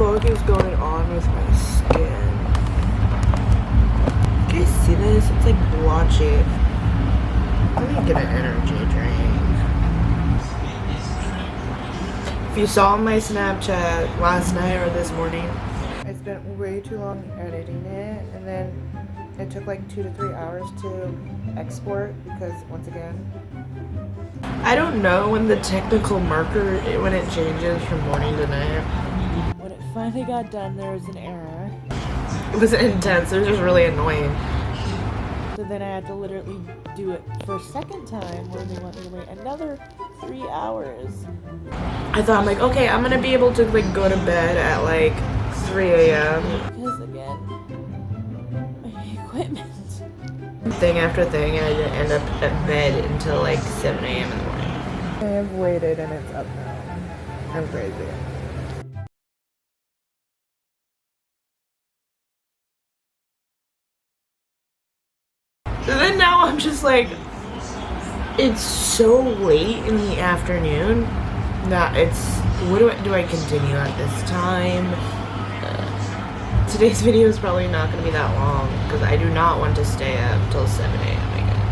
fuck is going on with my skin? You guys see this? It's like blotchy. Let me get an energy drink. If you saw my Snapchat last night or this morning, I spent way too long editing it, and then it took like 2 to 3 hours to export because, once again, I don't know when the technical marker, when it changes from morning to night. When it finally got done, there was an error. It was intense. It was just really annoying. So then I had to literally do it for a second time, where they want me to wait another 3 hours. I thought, I'm like, okay, I'm gonna be able to like go to bed at like 3 a.m. Because again, my equipment. Thing after thing, and I didn't end up at bed until like 7 a.m. in the morning. I have waited and it's up now. I'm crazy. So then now I'm just like, it's so late in the afternoon that it's, what do I continue at this time? Today's video is probably not going to be that long because I do not want to stay up till 7 a.m. again.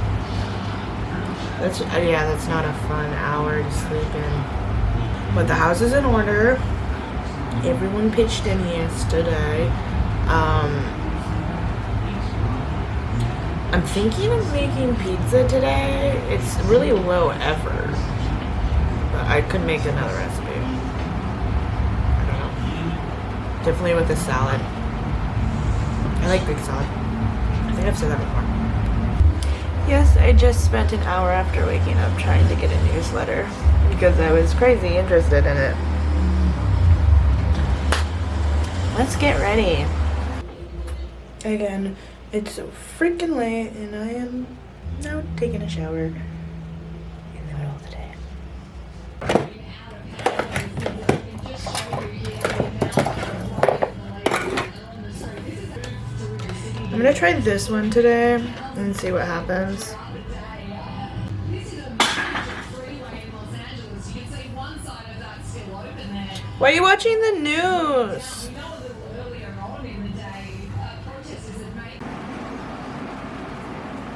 That's not a fun hour to sleep in. But the house is in order. Everyone pitched in yesterday. I'm thinking of making pizza today. It's really low effort, but I could make another recipe. I don't know. Definitely with a salad. I like Greek salad. I think I've said that before. Yes, I just spent an hour after waking up trying to get a newsletter because I was crazy interested in it. Let's get ready. Again, it's so freaking late and I am now taking a shower in the middle of the day. I'm gonna try this one today and see what happens. Why are you watching the news?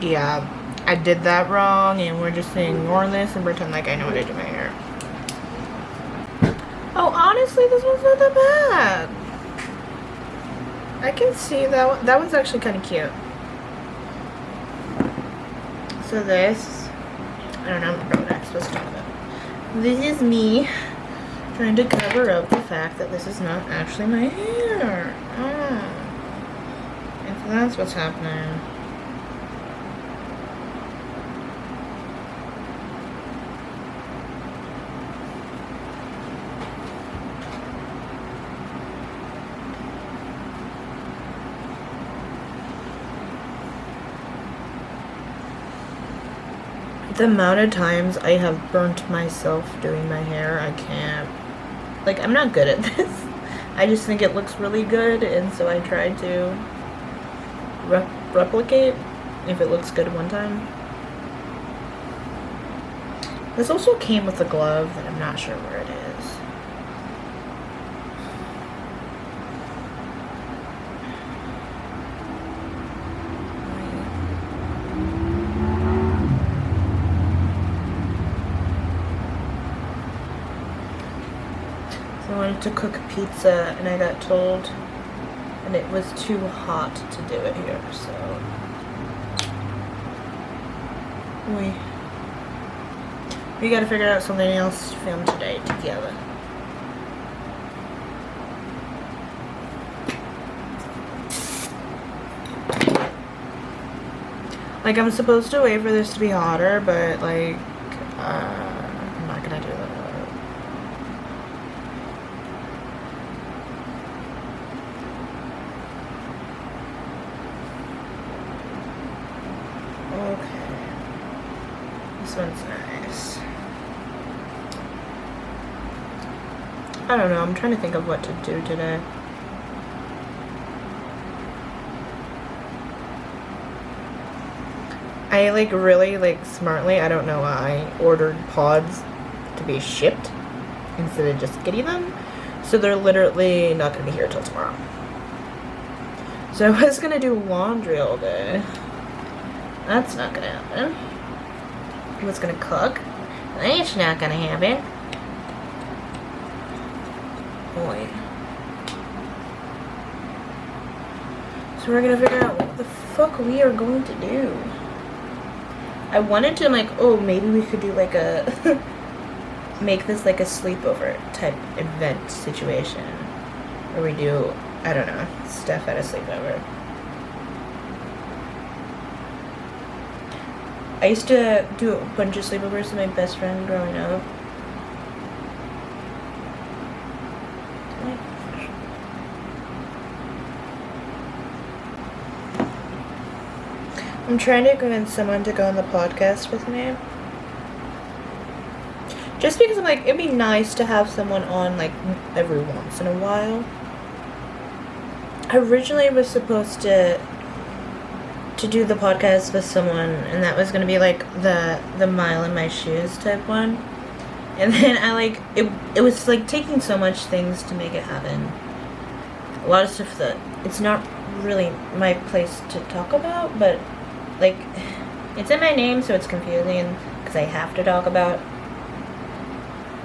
Yeah, I did that wrong and we're just gonna ignore this and pretend like I know how to do my hair. Oh, honestly, this one's not that bad. I can see that one. That one's actually kind of cute. So this, I don't know what I'm supposed to talk about. This is me trying to cover up the fact that this is not actually my hair. Oh. If that's what's happening. The amount of times I have burnt myself doing my hair, I can't. Like, I'm not good at this. I just think it looks really good, and so I try to replicate if it looks good one time. This also came with a glove that I'm not sure where it is. I wanted to cook pizza and I got told and it was too hot to do it here, so we gotta figure out something else to film today together. Like, I'm supposed to wait for this to be hotter, but like I'm not gonna do that. This one's nice. I don't know, I'm trying to think of what to do today. I really smartly, I don't know why, I ordered pods to be shipped instead of just getting them. So they're literally not going to be here till tomorrow. So I was going to do laundry all day. That's not going to happen. I was going to cook. That's not going to happen. Boy. So we're going to figure out what the fuck we are going to do. I wanted to, like, oh, maybe we could do, like, a... make this, like, a sleepover type event situation. Where we do, I don't know, stuff at a sleepover. I used to do a bunch of sleepovers with my best friend growing up. I'm trying to convince someone to go on the podcast with me. Just because I'm like, it'd be nice to have someone on, like, every once in a while. I originally was supposed to do the podcast with someone, and that was going to be, like, the mile in my shoes type one. And then I, like, it was, like, taking so much things to make it happen. A lot of stuff that it's not really my place to talk about, but, like, it's in my name, so it's confusing because I have to talk about.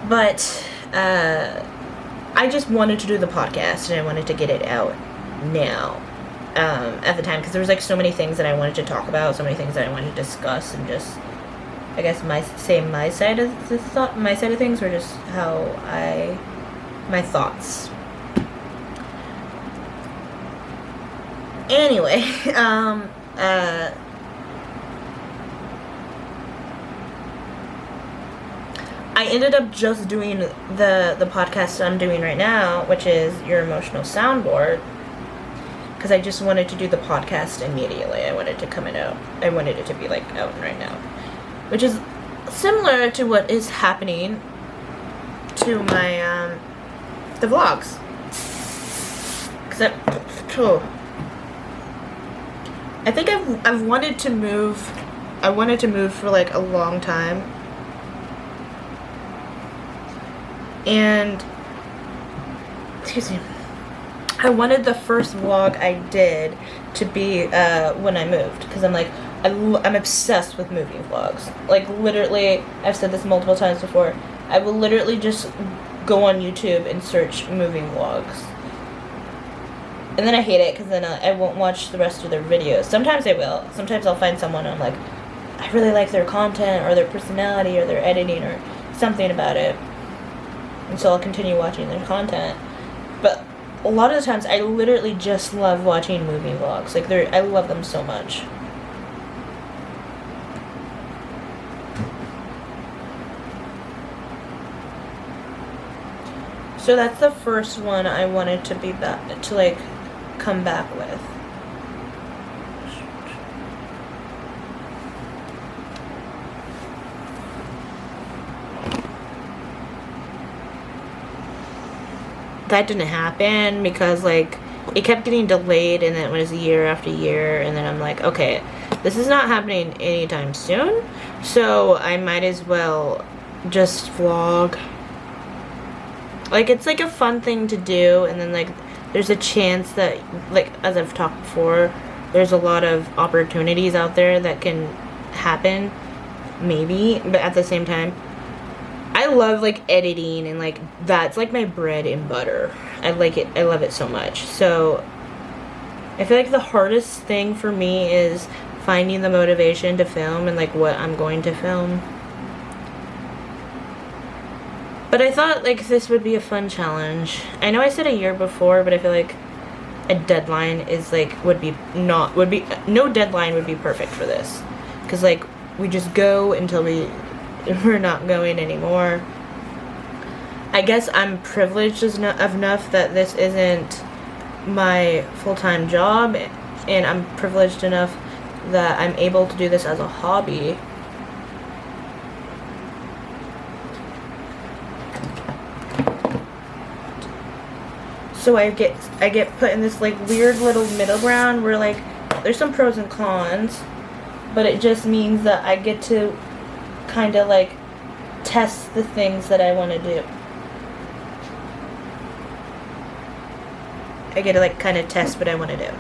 But I just wanted to do the podcast, and I wanted to get it out now at the time, because there was, like, so many things that I wanted to talk about, so many things that I wanted to discuss, and just, I guess, my side of things, or just my thoughts. Anyway, I ended up just doing the podcast I'm doing right now, which is Your Emotional Soundboard, because I just wanted to do the podcast immediately. I wanted to come out. I wanted it to be, like, out right now, which is similar to what is happening to my the vlogs. Because I think I've wanted to move. I wanted to move for, like, a long time. And, excuse me, I wanted the first vlog I did to be when I moved, because I'm like, I'm obsessed with moving vlogs. Like, literally, I've said this multiple times before, I will literally just go on YouTube and search moving vlogs. And then I hate it, because then I won't watch the rest of their videos. Sometimes I will. Sometimes I'll find someone and I'm like, I really like their content, or their personality, or their editing, or something about it. And so I'll continue watching their content. But a lot of the times, I literally just love watching movie vlogs. Like, I love them so much. So that's the first one I wanted to be back, to, like, come back with. That didn't happen because, like, it kept getting delayed, and then it was year after year, and then I'm like, okay, this is not happening anytime soon, so I might as well just vlog. Like, it's, like, a fun thing to do, and then, like, there's a chance that, like, as I've talked before, there's a lot of opportunities out there that can happen, maybe, but at the same time, I love, like, editing, and, like, that's, like, my bread and butter. I like it. I love it so much. So I feel like the hardest thing for me is finding the motivation to film and, like, what I'm going to film. But I thought, like, this would be a fun challenge. I know I said a year before, but I feel like a deadline is, like, no deadline would be perfect for this. Because, like, we just go until we're not going anymore. I guess I'm privileged enough that this isn't my full-time job, and I'm privileged enough that I'm able to do this as a hobby. So I get put in this, like, weird little middle ground where, like, there's some pros and cons, but it just means that I get to kind of, like, test the things that I want to do. I get to like kind of test what I want to do,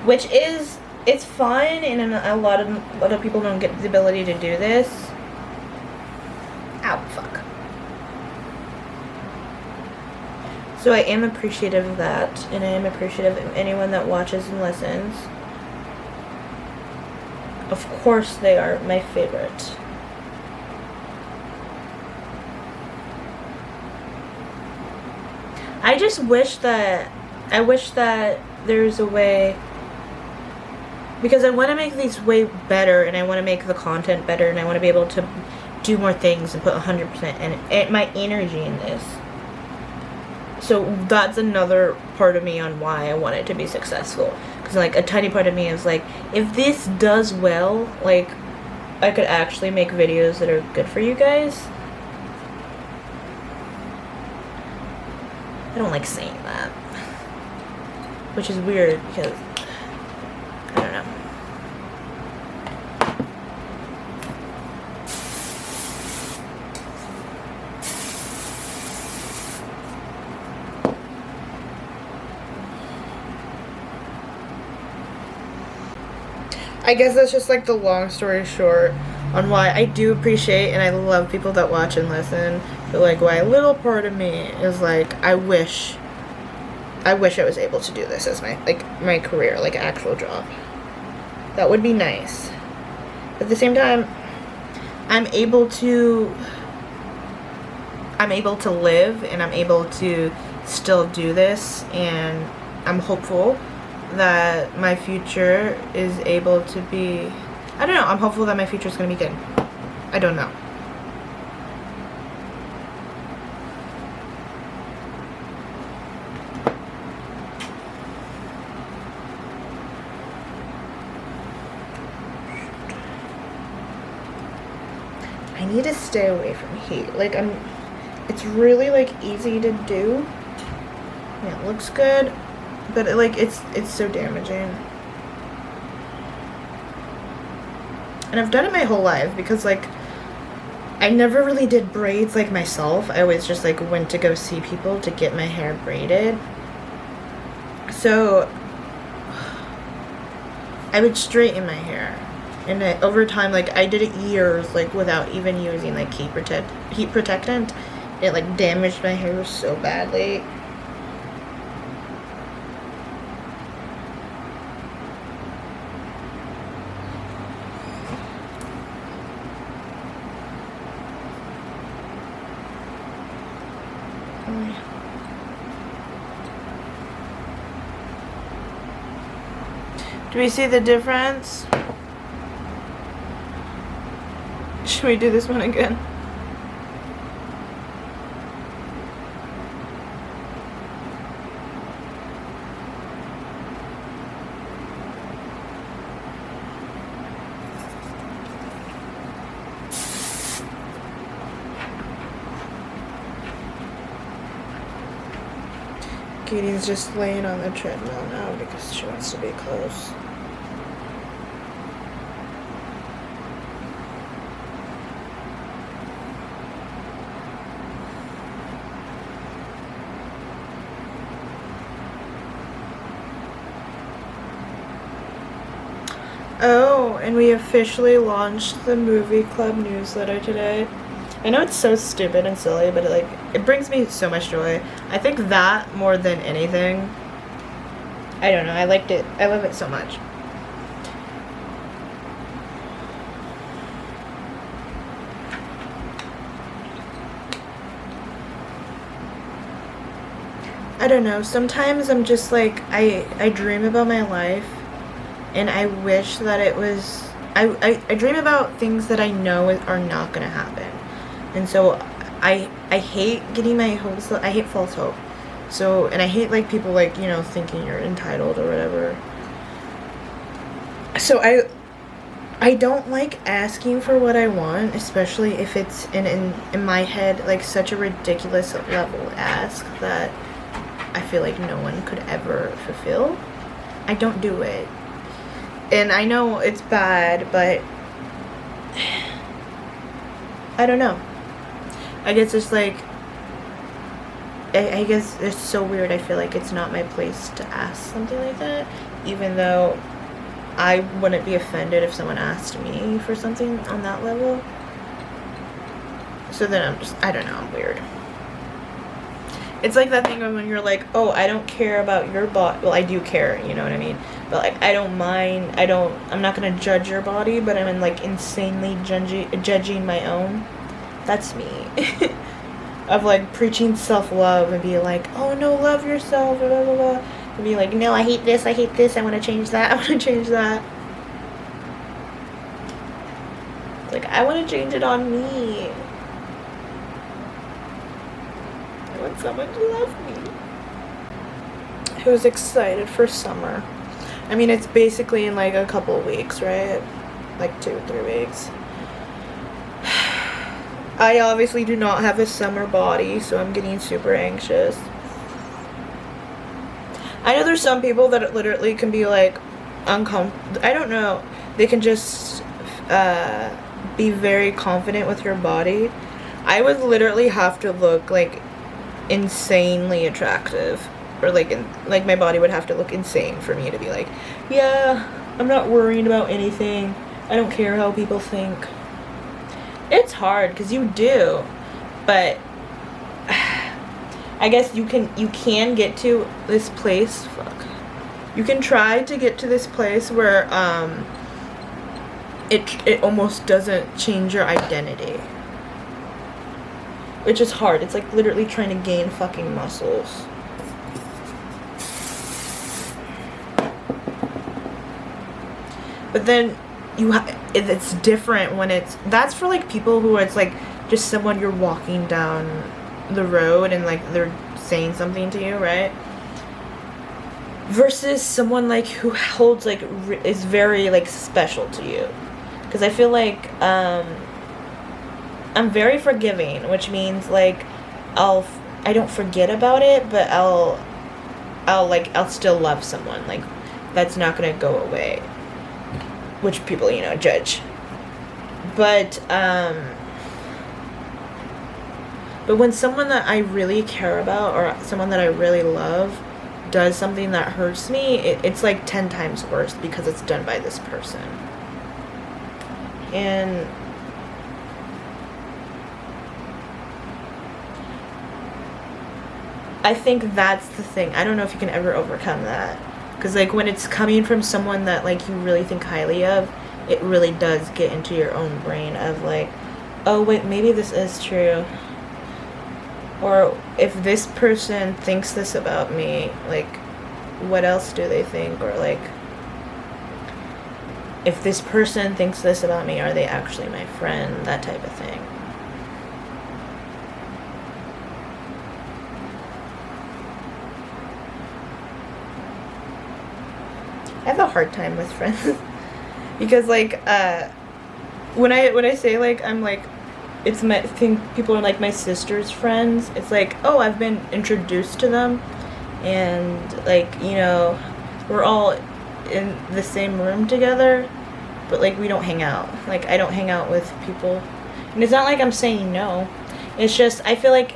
which is, it's fun, and a lot of people don't get the ability to do this. Ow, fuck. So I am appreciative of that, and I am appreciative of anyone that watches and listens. Of course they are my favorite. I just wish that there's a way, because I want to make these way better, and I want to make the content better, and I want to be able to do more things and put 100% my energy in this. So that's another part of me on why I want it to be successful. Because like a tiny part of me is like, if this does well, like I could actually make videos that are good for you guys. I don't like saying that, which is weird because I don't know. I guess that's just like the long story short on why I do appreciate and I love people that watch and listen, but like why a little part of me is like, I wish I was able to do this as my career, like actual job. That would be nice. At the same time, I'm able to live, and I'm able to still do this, and I'm hopeful that my future is able to be, I don't know, I'm hopeful that my future is going to be good. I don't know. I need to stay away from heat. Like it's really like easy to do. Yeah, it looks good. But it's so damaging. And I've done it my whole life because like I never really did braids like myself. I always just like went to go see people to get my hair braided. So I would straighten my hair. And over time, like I did it years like without even using like heat protectant. It like damaged my hair so badly. Do we see the difference? Should we do this one again? Katie's just laying on the treadmill now because she wants to be close. Oh, and we officially launched the movie club newsletter today. I know it's so stupid and silly, but it brings me so much joy. I think that more than anything. I don't know, I liked it. I love it so much. I don't know, sometimes I'm just like, I dream about my life, and I wish that it was, I dream about things that I know are not gonna happen. And so I hate getting my hopes, I hate false hope. So, and I hate like people like, you know, thinking you're entitled or whatever. So I don't like asking for what I want, especially if it's in my head like such a ridiculous level ask that I feel like no one could ever fulfill. I don't do it. And I know it's bad, but I don't know. I guess it's like I guess it's so weird. I feel like it's not my place to ask something like that, even though I wouldn't be offended if someone asked me for something on that level. So then I don't know, I'm weird. It's like that thing when you're like, oh, I don't care about your body. Well, I do care, you know what I mean? But like, I don't mind. I'm not gonna judge your body, but I'm like insanely judging my own. That's me. Of like preaching self-love and be like, oh no, love yourself, blah, blah, blah. And be like, no, I hate this, I want to change that, I want to change that. Like, I want to change it on me. I want someone to love me. Who's excited for summer. I mean, it's basically in like a couple of weeks, right? Like 2-3 weeks. I obviously do not have a summer body, so I'm getting super anxious. I know there's some people that literally can be like uncomfortable. I don't know. They can just be very confident with your body. I would literally have to look like insanely attractive, or like my body would have to look insane for me to be like, yeah, I'm not worried about anything. I don't care how people think. It's hard because you do, but I guess you can get to this place. Fuck. You can try to get to this place where it almost doesn't change your identity, which is hard. It's like literally trying to gain fucking muscles. But then it's different when that's for like people who it's like just someone you're walking down the road and like they're saying something to you, right? Versus someone like who holds like is very like special to you. Because I feel like I'm very forgiving, which means like I don't forget about it, but I'll still love someone. Like that's not gonna go away. Which people, you know, judge. But when someone that I really care about or someone that I really love does something that hurts me, it's like 10 times worse because it's done by this person. And I think that's the thing. I don't know if you can ever overcome that. Because, like, when it's coming from someone that, like, you really think highly of, it really does get into your own brain of, like, oh, wait, maybe this is true. Or if this person thinks this about me, like, what else do they think? Or, like, if this person thinks this about me, are they actually my friend? That type of thing. I have a hard time with friends because like when I say like I'm like it's my thing, people are like my sister's friends, it's like, oh, I've been introduced to them and like, you know, we're all in the same room together, but like we don't hang out. Like I don't hang out with people, and it's not like I'm saying no, it's just I feel like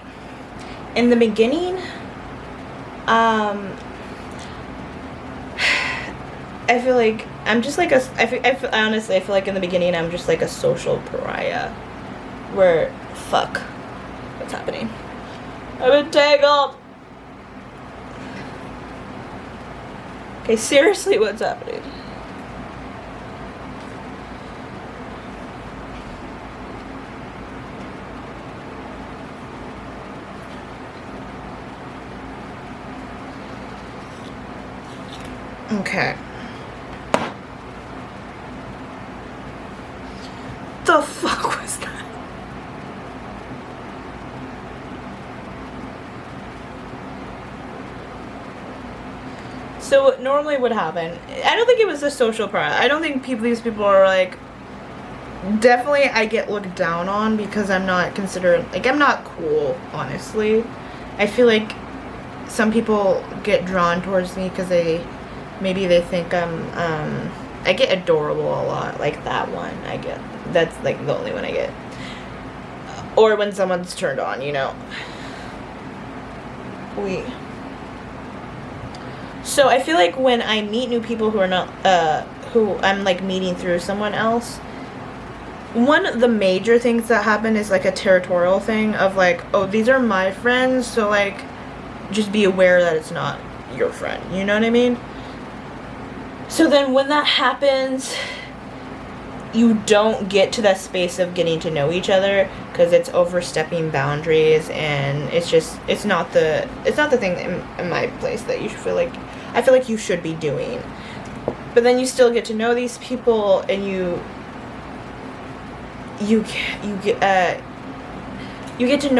in the beginning I feel like I'm just like honestly, I feel like in the beginning I'm just like a social pariah. Where, fuck, what's happening? I've been tangled! Okay, seriously, what's happening? Okay. The fuck was that? So normally what happened, I don't think it was a social problem. I don't think these people are like, definitely I get looked down on because I'm not considered, like I'm not cool, honestly. I feel like some people get drawn towards me because maybe they think I get adorable a lot, like that one I get. That's like the only one I get. Or when someone's turned on, you know. we. So I feel like when I meet new people who are not, who I'm like meeting through someone else, one of the major things that happen is like a territorial thing of like, oh, these are my friends, so like, just be aware that it's not your friend. You know what I mean? So then when that happens, you don't get to that space of getting to know each other because it's overstepping boundaries, and it's not the thing in my place that you feel like I feel like you should be doing. But then you still get to know these people, and you get to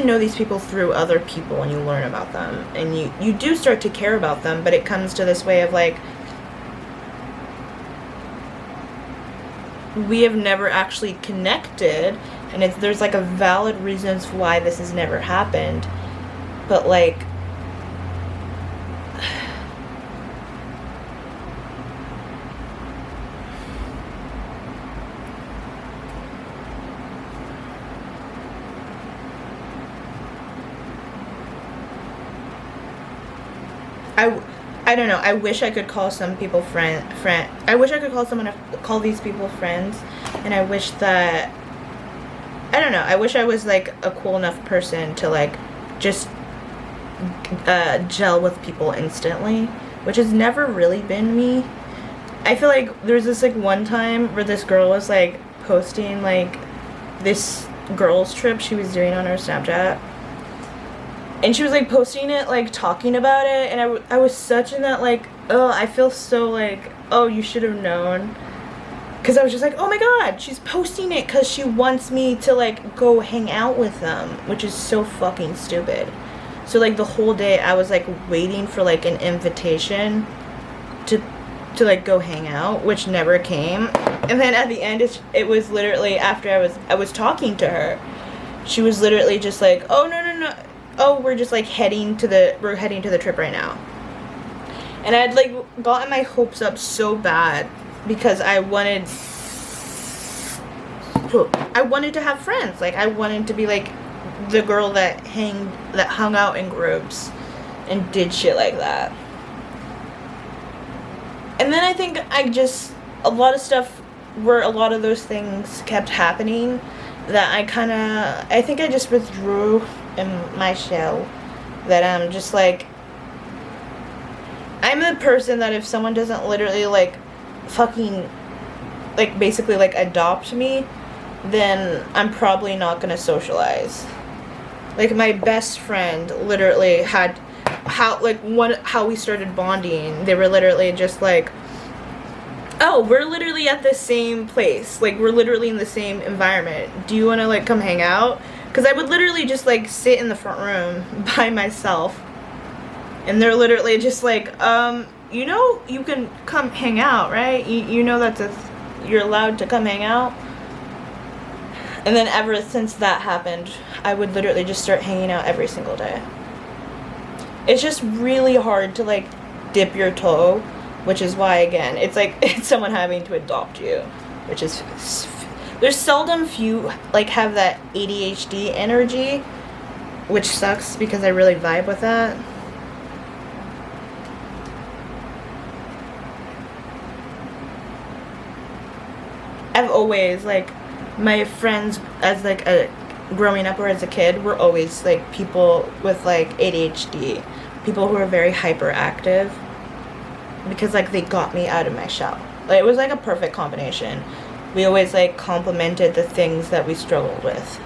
know these people through other people, and you learn about them, and you do start to care about them. But it comes to this way of like, we have never actually connected, and there's like a valid reasons why this has never happened, but like I don't know. I wish I could call some people friend. I wish I could call these people friends, and I wish that, I don't know. I wish I was like a cool enough person to like just gel with people instantly, which has never really been me. I feel like there's this like one time where this girl was like posting like this girls trip she was doing on her Snapchat. And she was, like, posting it, like, talking about it, and I was such in that, like, oh, I feel so, like, oh, you should have known. Because I was just like, oh my god, she's posting it because she wants me to, like, go hang out with them, which is so fucking stupid. So, like, the whole day I was, like, waiting for, like, an invitation to like, go hang out, which never came. And then at the end, it was literally after I was talking to her, she was literally just like, oh, no. Oh, we're just like heading to the trip right now. And I'd like gotten my hopes up so bad because I wanted to have friends. Like I wanted to be like the girl that hung out in groups and did shit like that. And then I think a lot of stuff where a lot of those things kept happening that I think I just withdrew in my shell, that I'm just like, I'm the person that if someone doesn't literally like fucking like basically like adopt me, then I'm probably not gonna socialize. Like my best friend literally had how we started bonding. They were literally just like, oh, we're literally at the same place. Like, we're literally in the same environment. Do you want to, like, come hang out? Because I would literally just, like, sit in the front room by myself. And they're literally just like, you know, you can come hang out, right? You know you're allowed to come hang out? And then ever since that happened, I would literally just start hanging out every single day. It's just really hard to, like, dip your toe. Which is why, again, it's like, it's someone having to adopt you. Which is, there's seldom few, like, have that ADHD energy. Which sucks, because I really vibe with that. I've always, like, my friends, as, like, growing up or as a kid, were always, like, people with, like, ADHD. People who are very hyperactive. Because, like, they got me out of my shell. Like, it was, like, a perfect combination. We always, like, complemented the things that we struggled with.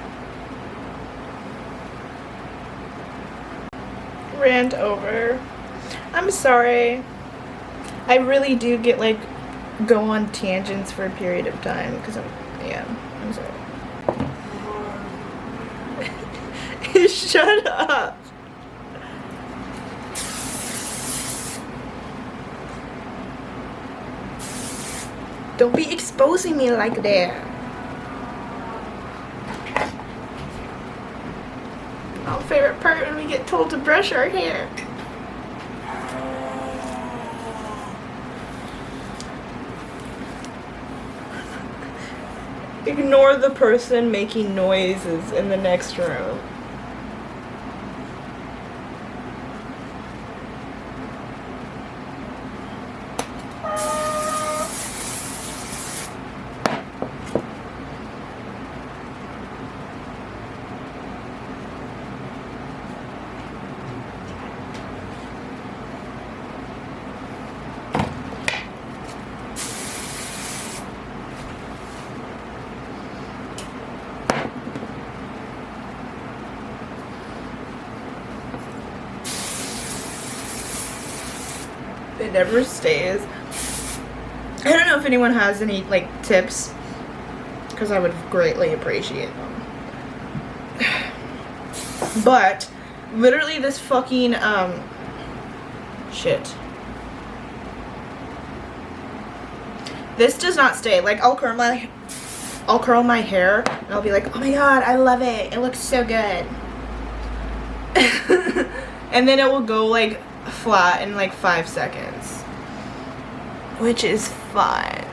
Rant over. I'm sorry. I really do get, like, go on tangents for a period of time. Because I'm sorry. Shut up. Don't be exposing me like that. Our favorite part when we get told to brush our hair. Ignore the person making noises in the next room. It never stays. I don't know if anyone has any like tips, because I would greatly appreciate them. But literally this fucking shit. This does not stay. Like I'll curl my hair and I'll be like, oh my god, I love it. It looks so good. And then it will go like flat in like 5 seconds, which is fine.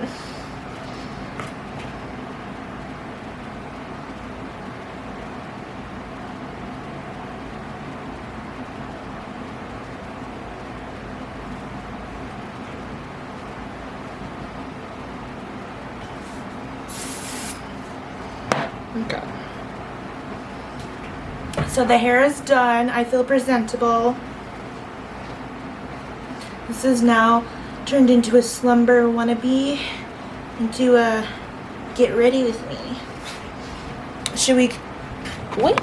Okay. So the hair is done. I feel presentable. This is now turned into a slumber wannabe, into a get ready with me. Should we wait?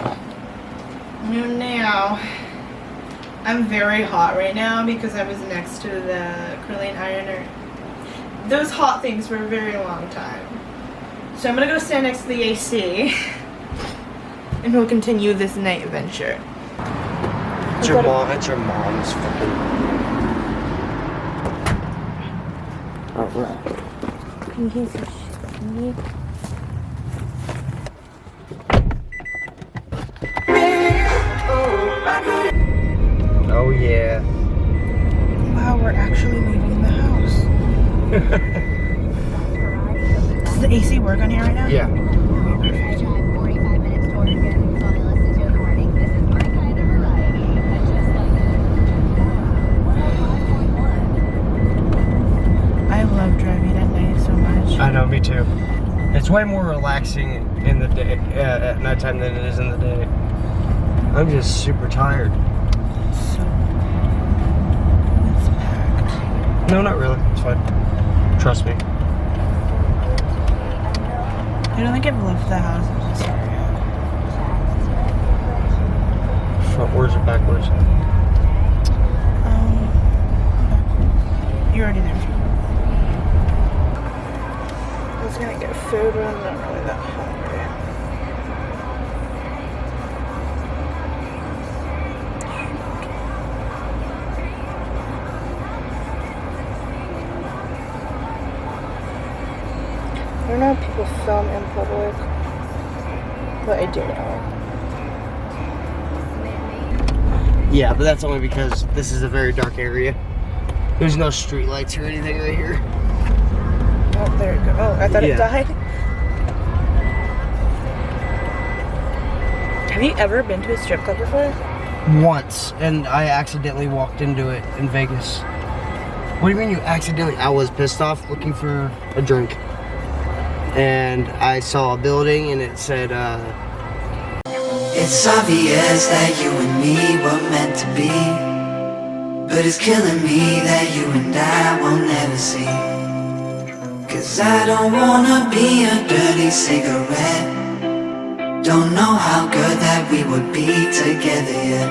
Now, I'm very hot right now because I was next to the curling ironer. Those hot things for a very long time. So I'm gonna go stand next to the AC and we'll continue this night adventure. It's your mom. It's your mom's fucking. Alright. Can you hear some shit from me? Oh yeah. Wow, we're actually leaving the house. Does the AC work on here right now? Yeah. Perfect. I love driving at night so much. I know, me too. It's way more relaxing in the day at nighttime than it is in the day. I'm just super tired. So it's packed. No, not really. It's fine. Trust me. I don't think I've left the house in this area. Frontwards or backwards? You're already there. I was gonna get food, but I'm not really that hungry. I don't know if people film in public, but I do know. Yeah, but that's only because this is a very dark area. There's no street lights or anything right here. Oh, there you go. Oh, I thought it died. Have you ever been to a strip club before? Once, and I accidentally walked into it in Vegas. What do you mean you accidentally? I was pissed off looking for a drink. And I saw a building and it said, It's obvious that you and me were meant to be, but it's killing me that you and I will never see. Cause I don't wanna be a dirty cigarette. Don't know how good that we would be together yet.